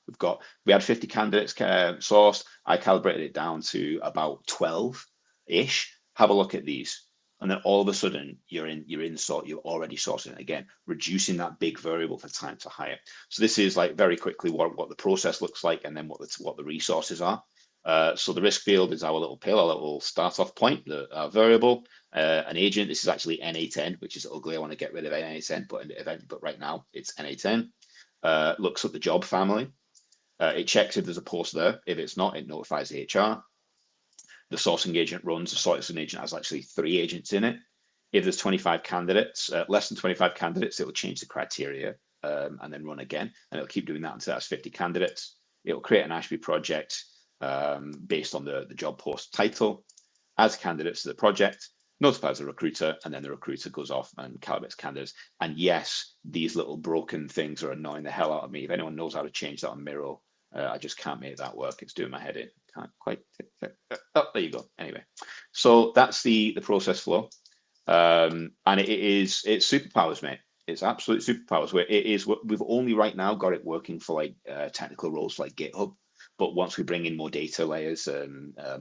We had 50 candidates sourced. I calibrated it down to about 12-ish. Have a look at these. And then all of a sudden you're already sourcing it again, reducing that big variable for time to hire. So this is like very quickly what the process looks like and then what the resources are. So the risk field is our little pill, our little start off point, our variable. An agent, this is actually NA10, which is ugly. I want to get rid of NA10, but right now it's NA10. Looks at the job family. It checks if there's a post there. If it's not, it notifies the HR. The sourcing agent runs. The sourcing agent has actually 3 agents in it. If there's 25 candidates, less than 25 candidates, it will change the criteria and then run again. And it'll keep doing that until that's 50 candidates. It'll create an Ashby project based on the job post title, adds candidates to the project, notifies the recruiter, and then the recruiter goes off and calibrates candidates. And yes, these little broken things are annoying the hell out of me. If anyone knows how to change that on Miro, I just can't make that work. It's doing my head in. Can't quite. Oh, there you go. Anyway, so that's the process flow, and it's superpowers, mate. It's absolute superpowers. Where it is, we've only right now got it working for like technical roles like GitHub, but once we bring in more data layers,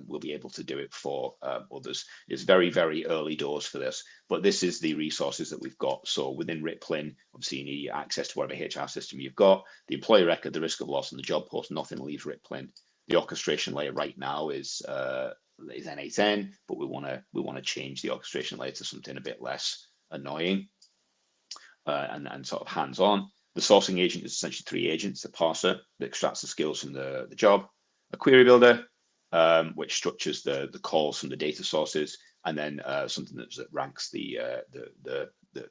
we'll be able to do it for others. It's very, very early doors for this, but this is the resources that we've got. So within Riplin, obviously you need access to whatever HR system you've got, the employee record, the risk of loss, and the job post. Nothing leaves Riplin. The orchestration layer right now is N8N, but we want to change the orchestration layer to something a bit less annoying and sort of hands-on. The sourcing agent is essentially 3 agents: the parser that extracts the skills from the job, a query builder, which structures the calls from the data sources, and then something that ranks the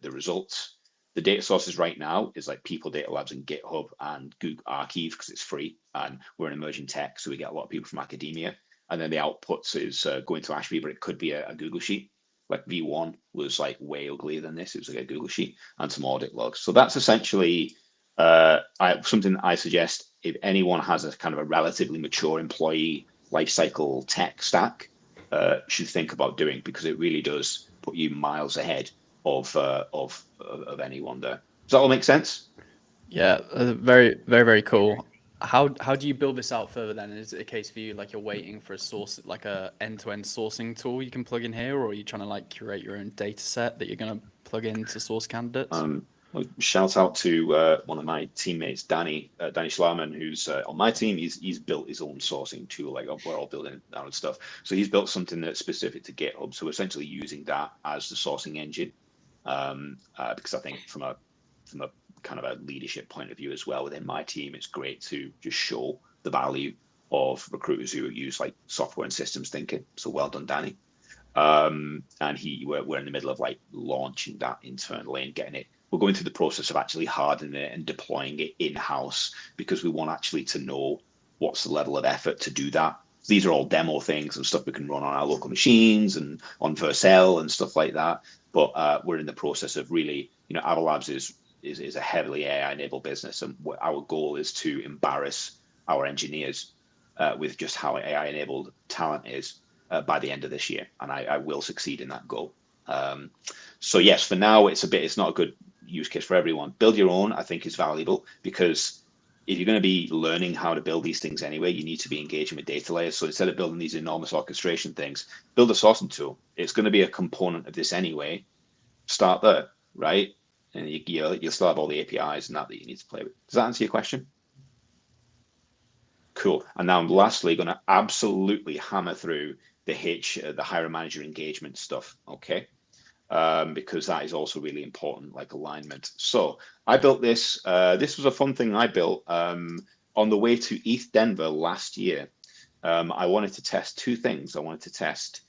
results. The data sources right now is like people, Data Labs, and GitHub and Google Archive because it's free, and we're an emerging tech, so we get a lot of people from academia. And then the outputs is going to Ashby, but it could be a Google Sheet. Like V1 was like way uglier than this. It was like a Google Sheet and some audit logs. So that's essentially something I suggest if anyone has a kind of a relatively mature employee lifecycle tech stack, should think about doing, because it really does put you miles ahead of anyone there. Does that all make sense?
Yeah, very, very, very cool. How do you build this out further then? Is it a case for you like you're waiting for a source, like a end-to-end sourcing tool you can plug in here, or are you trying to like curate your own data set that you're going to plug into source candidates?
Shout out to one of my teammates, Danny Schlarman, who's on my team. He's built his own sourcing tool. Like we're all building our own stuff. So he's built something that's specific to GitHub. So we're essentially using that as the sourcing engine, because I think from a kind of a leadership point of view as well within my team, it's great to just show the value of recruiters who use like software and systems thinking. So well done, Danny. And we're in the middle of like launching that internally and getting it. We're going through the process of actually hardening it and deploying it in-house, because we want actually to know what's the level of effort to do that. These are all demo things and stuff we can run on our local machines and on Vercel and stuff like that. But we're in the process of really, Ava Labs is a heavily AI-enabled business, and our goal is to embarrass our engineers with just how AI-enabled talent is by the end of this year, and I will succeed in that goal. So yes, for now it's not a good use case for everyone. Build your own, I think, is valuable, because if you're going to be learning how to build these things anyway, you need to be engaging with data layers. So instead of building these enormous orchestration things, build a sourcing tool. It's going to be a component of this anyway. Start there, right? And you'll still have all the APIs and that you need to play with. Does that answer your question? Cool. And now I'm lastly going to absolutely hammer through the hiring manager engagement stuff, okay? Because that is also really important, like alignment. So I built this. This was a fun thing I built on the way to ETH Denver last year. I wanted to test 2 things. I wanted to test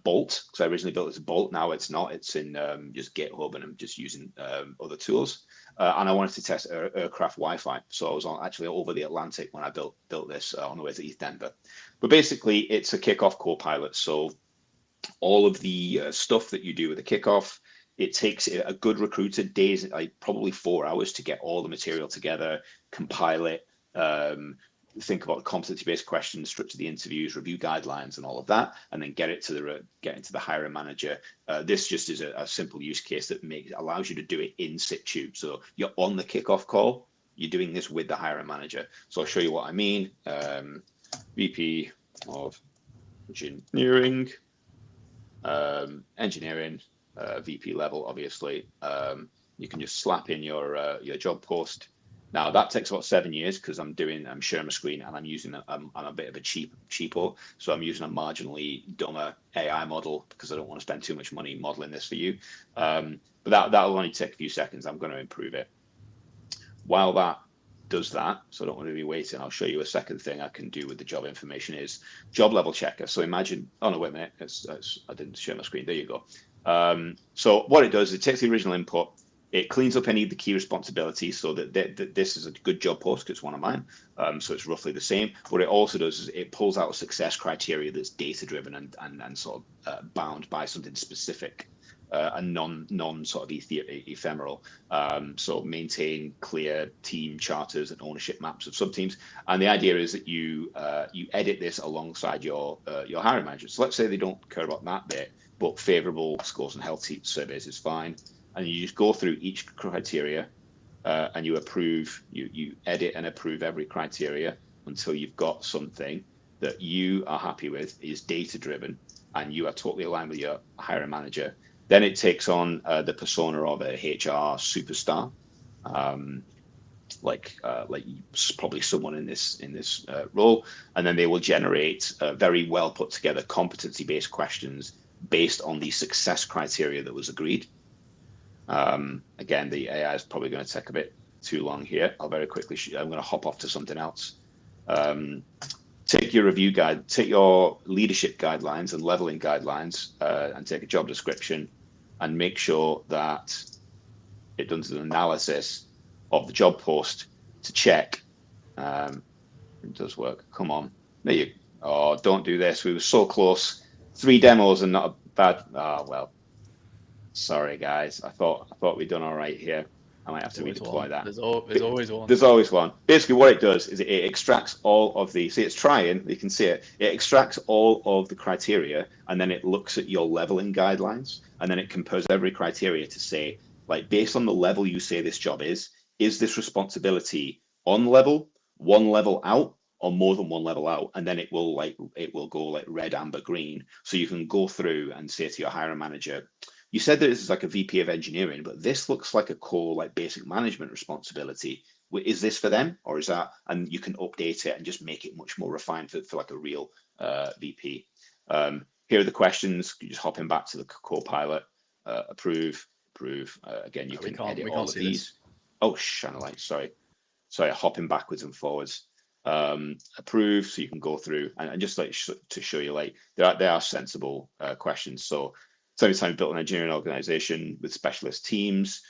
Bolt, because I originally built this Bolt. Now it's not. It's in just GitHub, and I'm just using other tools. And I wanted to test aircraft Wi-Fi. So I was actually over the Atlantic when I built this on the way to ETH Denver. But basically, it's a kickoff co-pilot. So all of the stuff that you do with the kickoff, it takes a good recruiter days, like probably 4 hours, to get all the material together, compile it, think about the competency-based questions, structure the interviews, review guidelines, and all of that, and then get into the hiring manager. This just is a simple use case that allows you to do it in situ. So you're on the kickoff call, you're doing this with the hiring manager. So I'll show you what I mean. VP of Engineering. VP level, obviously. You can just slap in your job post. Now that takes about 7 years, because I'm sharing my screen and I'm a bit of a cheapo, so I'm using a marginally dumber AI model because I don't want to spend too much money modeling this for you. But that'll only take a few seconds. I'm going to improve it. While that does that, so I don't want to be waiting, I'll show you a second thing I can do with the job information is job level checker. So imagine, oh no, wait a minute, I didn't share my screen. There you go. So what it does is it takes the original input, it cleans up any of the key responsibilities, so that this is a good job post, because it's one of mine. So it's roughly the same. What it also does is it pulls out a success criteria that's data driven and sort of bound by something specific. And non sort of ephemeral. So maintain clear team charters and ownership maps of sub-teams. And the idea is that you edit this alongside your hiring manager. So let's say they don't care about that bit, but favorable scores and health surveys is fine. And you just go through each criteria and you edit and approve every criteria. until you've got something that you are happy with, is data driven, and you are totally aligned with your hiring manager. Then it takes on the persona of a HR superstar, like probably someone in this role, and then they will generate very well put together competency based questions based on the success criteria that was agreed. Again, the AI is probably going to take a bit too long here. I'll very quickly I'm going to hop off to something else. Take your review guide, take your leadership guidelines and leveling guidelines, and take a job description and make sure that it does an analysis of the job post to check it does work. Come on, there you. Oh, don't do this. We were so close. 3 demos and not a bad. Oh well. Sorry guys. I thought we'd done all right here. I might have to redeploy that.
There's always one.
There's always one. Basically, what it does is it extracts all of the. See, it's trying. You can see it. It extracts all of the criteria, and then it looks at your leveling guidelines, and then it compares every criteria to say, like, based on the level you say this job is this responsibility on level, one level out, or more than one level out? And then it will go like red, amber, green. So you can go through and say to your hiring manager, you said that this is like a VP of engineering, but this looks like a core, like basic management responsibility. Is this for them, or is that? And you can update it and just make it much more refined for like a real VP. Here are the questions. You just hop in back to the Copilot, approve. Again, you can edit all of these. Oh, Shannon, sorry, hopping backwards and forwards. Approve, so you can go through and just like to show you, like, they are sensible questions. So every time you built an engineering organization with specialist teams,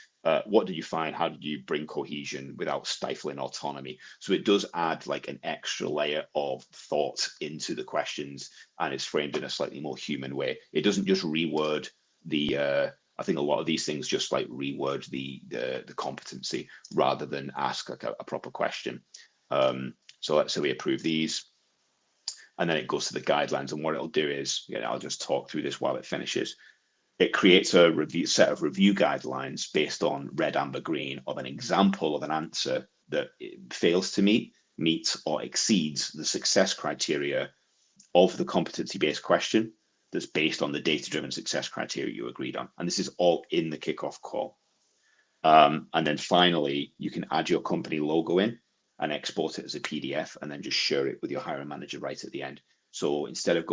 what did you find? How did you bring cohesion without stifling autonomy? So it does add like an extra layer of thought into the questions, and it's framed in a slightly more human way. It doesn't just reword the I think a lot of these things just like reword the competency rather than ask like a proper question. So let's say we approve these, and then it goes to the guidelines, and what it'll do is, I'll just talk through this while it finishes. It creates a set of review guidelines based on red, amber, green of an example of an answer that fails to meet, meets, or exceeds the success criteria of the competency-based question that's based on the data-driven success criteria you agreed on. And this is all in the kickoff call. And then finally, you can add your company logo in and export it as a PDF, and then just share it with your hiring manager right at the end. So instead of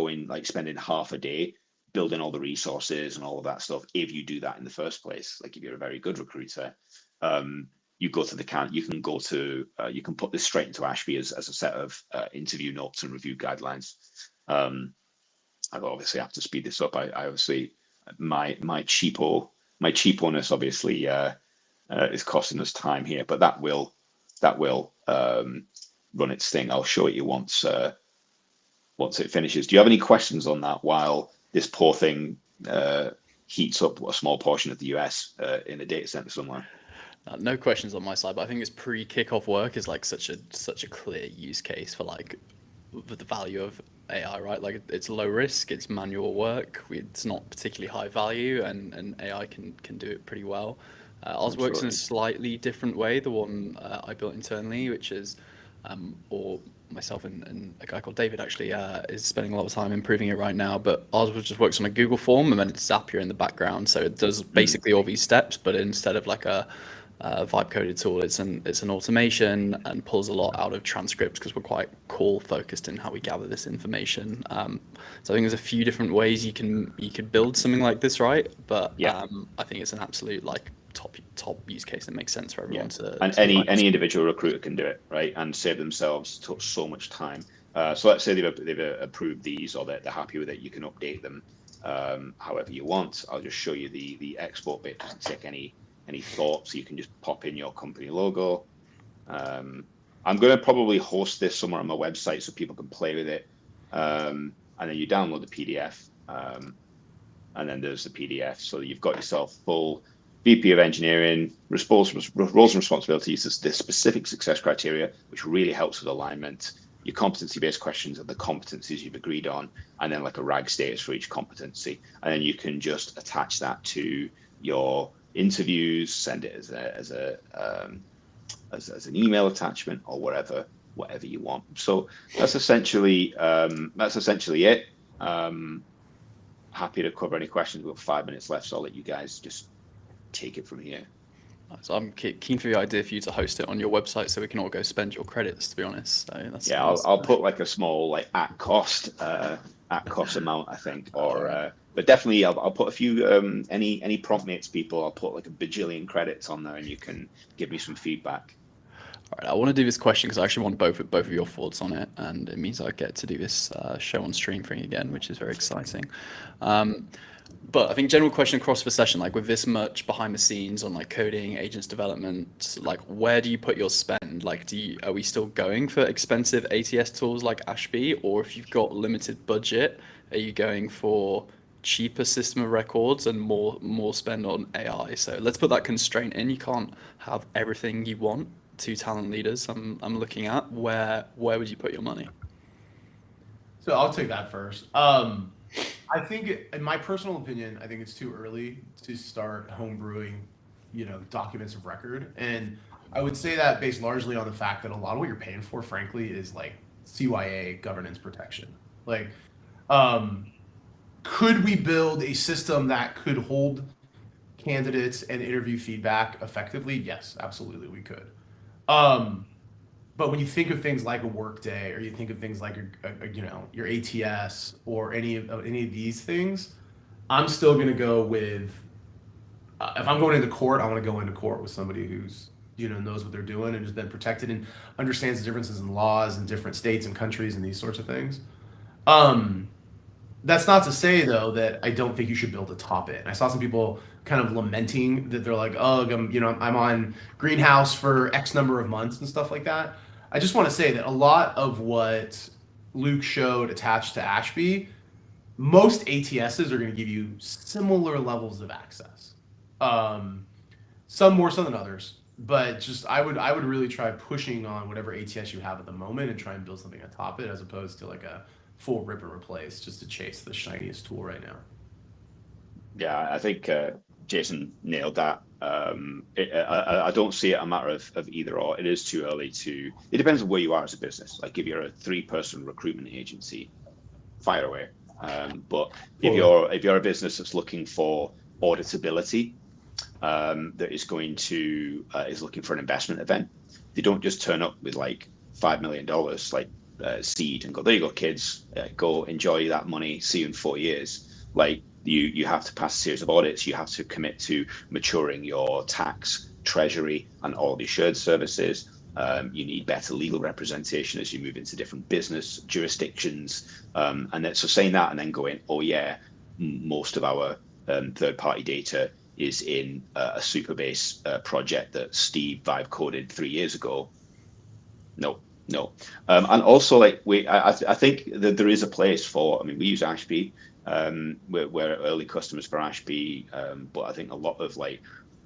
spending half a day building all the resources and all of that stuff, if you do that in the first place, like if you're a very good recruiter, you go to you can put this straight into Ashby as a set of interview notes and review guidelines. I obviously have to speed this up. I obviously, my cheaponess obviously is costing us time here, but that will run its thing. I'll show it you once it finishes. Do you have any questions on that while this poor thing heats up a small portion of the US in a data center somewhere?
No questions on my side, but I think this pre-kickoff work is like such a clear use case for like the value of AI, right? Like it's low risk, it's manual work, it's not particularly high value, and AI can do it pretty well. Ours works in a slightly different way, the one I built internally, which is, or myself and a guy called David actually is spending a lot of time improving it right now, but ours just works on a Google form, and then it's Zapier in the background. So it does basically all these steps, but instead of like a vibe coded tool, it's an automation and pulls a lot out of transcripts because we're quite call focused in how we gather this information. So I think there's a few different ways you could build something like this, right? But I think it's an absolute like top use case that makes sense for everyone to
any individual recruiter can do it, right, and save themselves so much time. So let's say they've approved these, or they're happy with it. You can update them however you want. I'll just show you the export bit. Doesn't take any thought, so you can just pop in your company logo. I'm going to probably host this somewhere on my website so people can play with it, and then you download the PDF, and then there's the PDF. So you've got yourself full VP of engineering, roles and responsibilities, the specific success criteria, which really helps with alignment, your competency-based questions of the competencies you've agreed on, and then like a RAG status for each competency. And then you can just attach that to your interviews, send it as an email attachment or whatever. whatever you want. So that's essentially it. Happy to cover any questions. We've got 5 minutes left, so I'll let you guys just take it from here.
So I'm keen for the idea for you to host it on your website so we can all go spend your credits, to be honest. So that's
Yeah, I'll put like a small like at cost amount, I think, or but definitely I'll put a few any PromptMates people. I'll put like a bajillion credits on there, and you can give me some feedback.
All right, I want to do this question because I actually want both of your thoughts on it, and it means I get to do this show on stream for you again, which is very exciting. But I think general question across the session, like with this much behind the scenes on like coding, agents development, like where do you put your spend? Like, are we still going for expensive ATS tools like Ashby, or if you've got limited budget, are you going for cheaper system of records and more spend on AI? So let's put that constraint in. You can't have everything you want. Two talent leaders I'm looking at. Where would you put your money?
So I'll take that first. I think, in my personal opinion, I think it's too early to start homebrewing, documents of record. And I would say that based largely on the fact that a lot of what you're paying for, frankly, is like CYA governance protection. Like, could we build a system that could hold candidates and interview feedback effectively? Yes, absolutely, we could. But when you think of things like a Workday, or you think of things like your ATS or any of these things, I'm still going to go with. If I'm going into court, I want to go into court with somebody who's knows what they're doing and has been protected and understands the differences in laws in different states and countries and these sorts of things. That's not to say though that I don't think you should build a top it. I saw some people kind of lamenting that they're like, oh, I'm on Greenhouse for X number of months and stuff like that. I just want to say that a lot of what Luke showed attached to Ashby, most ATSs are going to give you similar levels of access. Some more so than others, but just I would really try pushing on whatever ATS you have at the moment and try and build something atop it, as opposed to like a full rip and replace just to chase the shiniest tool right now.
Yeah, I think Jason nailed that. I don't see it a matter of either or. It is too early to. It depends on where you are as a business. Like if you're a 3-person recruitment agency, fire away. But if you're a business that's looking for auditability, that is looking for an investment event, they don't just turn up with like $5 million like seed and go, there you go, kids, go enjoy that money. See you in 4 years. Like. You have to pass a series of audits. You have to commit to maturing your tax, treasury, and all the shared services. You need better legal representation as you move into different business jurisdictions. And then, so saying that and then going, oh yeah, most of our third-party data is in a Superbase project that Steve vibe coded 3 years ago. No. And also, like I think that there is a place for. I mean, we use Ashby. We're early customers for Ashby, but I think a lot of like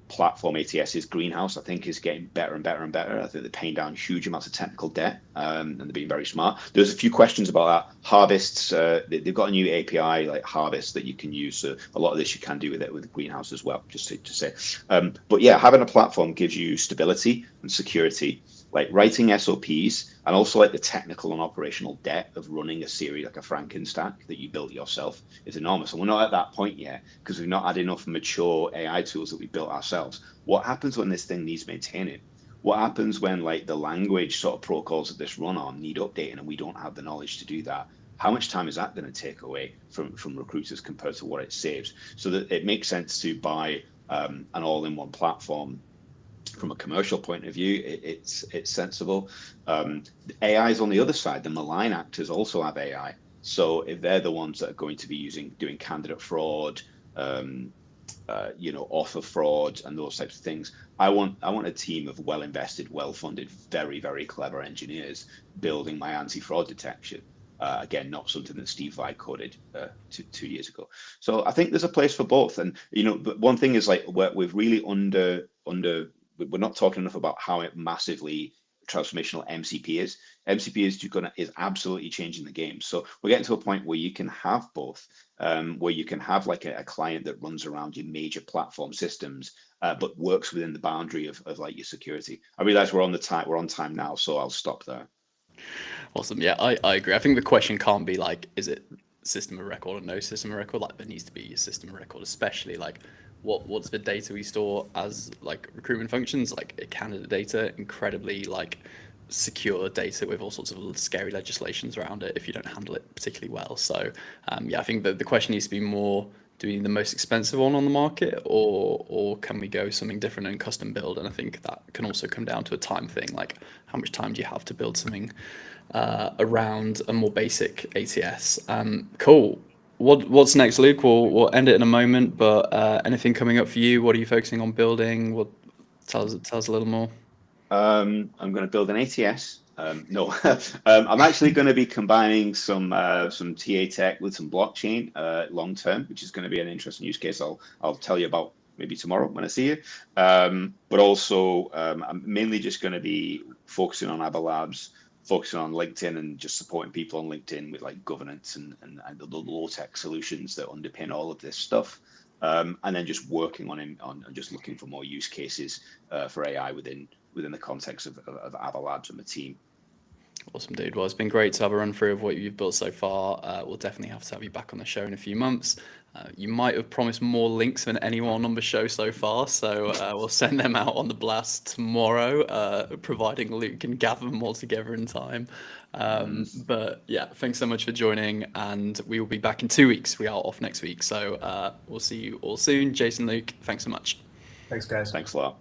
platform ATS's Greenhouse, I think, is getting better and better and better. I think they're paying down huge amounts of technical debt, and they're being very smart. There's a few questions about that. Harvests, they've got a new API like Harvest that you can use. So a lot of this you can do with Greenhouse as well, just to say. But yeah, having a platform gives you stability and security. Like writing SOPs and also like the technical and operational debt of running a series like a Frankenstack that you built yourself is enormous. And we're not at that point yet because we've not had enough mature AI tools that we built ourselves. What happens when this thing needs maintaining? What happens when like the language sort of protocols that this run on need updating and we don't have the knowledge to do that? How much time is that going to take away from recruiters compared to what it saves? So that it makes sense to buy an all-in-one platform. From a commercial point of view, it's sensible. AI is on the other side. The malign actors also have AI. So if they're the ones that are going to be doing candidate fraud, offer fraud and those types of things, I want a team of well-invested, well-funded, very, very clever engineers building my anti-fraud detection. Again, not something that Steve Vai coded 2 years ago. So I think there's a place for both. And but one thing is like we've really we're not talking enough about how massively transformational MCP is. MCP is absolutely changing the game. So we're getting to a point where you can have both, where you can have like a client that runs around your major platform systems, but works within the boundary of like your security. I realize we're on time now, so I'll stop there.
Awesome. Yeah, I agree. I think the question can't be like, is it system of record or no system of record? Like, there needs to be a system of record, especially like what's the data we store as like recruitment functions, like candidate data, incredibly like secure data with all sorts of scary legislations around it if you don't handle it particularly well. So yeah, I think that the question needs to be more, do we need the most expensive one on the market, or can we go something different and custom build? And I think that can also come down to a time thing, like how much time do you have to build something around a more basic ATS. Cool. What's next, Luke? We'll end it in a moment, but anything coming up for you? What are you focusing on building? Tell us a little more.
I'm going to build an ATS. No, I'm actually going to be combining some TA tech with some blockchain long term, which is going to be an interesting use case. I'll tell you about maybe tomorrow when I see you. But also, I'm mainly just going to be focusing on Ava Labs, focusing on LinkedIn, and just supporting people on LinkedIn with like governance and the low tech solutions that underpin all of this stuff. And then just working on just looking for more use cases for AI within the context of Ava Labs and the team.
Awesome, dude. Well, it's been great to have a run through of what you've built so far. We'll definitely have to have you back on the show in a few months. You might have promised more links than anyone on the show so far, so we'll send them out on the blast tomorrow, providing Luke can gather them all together in time. But yeah, thanks so much for joining, and we will be back in 2 weeks. We are off next week, so we'll see you all soon. Jason, Luke, thanks so much.
Thanks, guys.
Thanks a lot.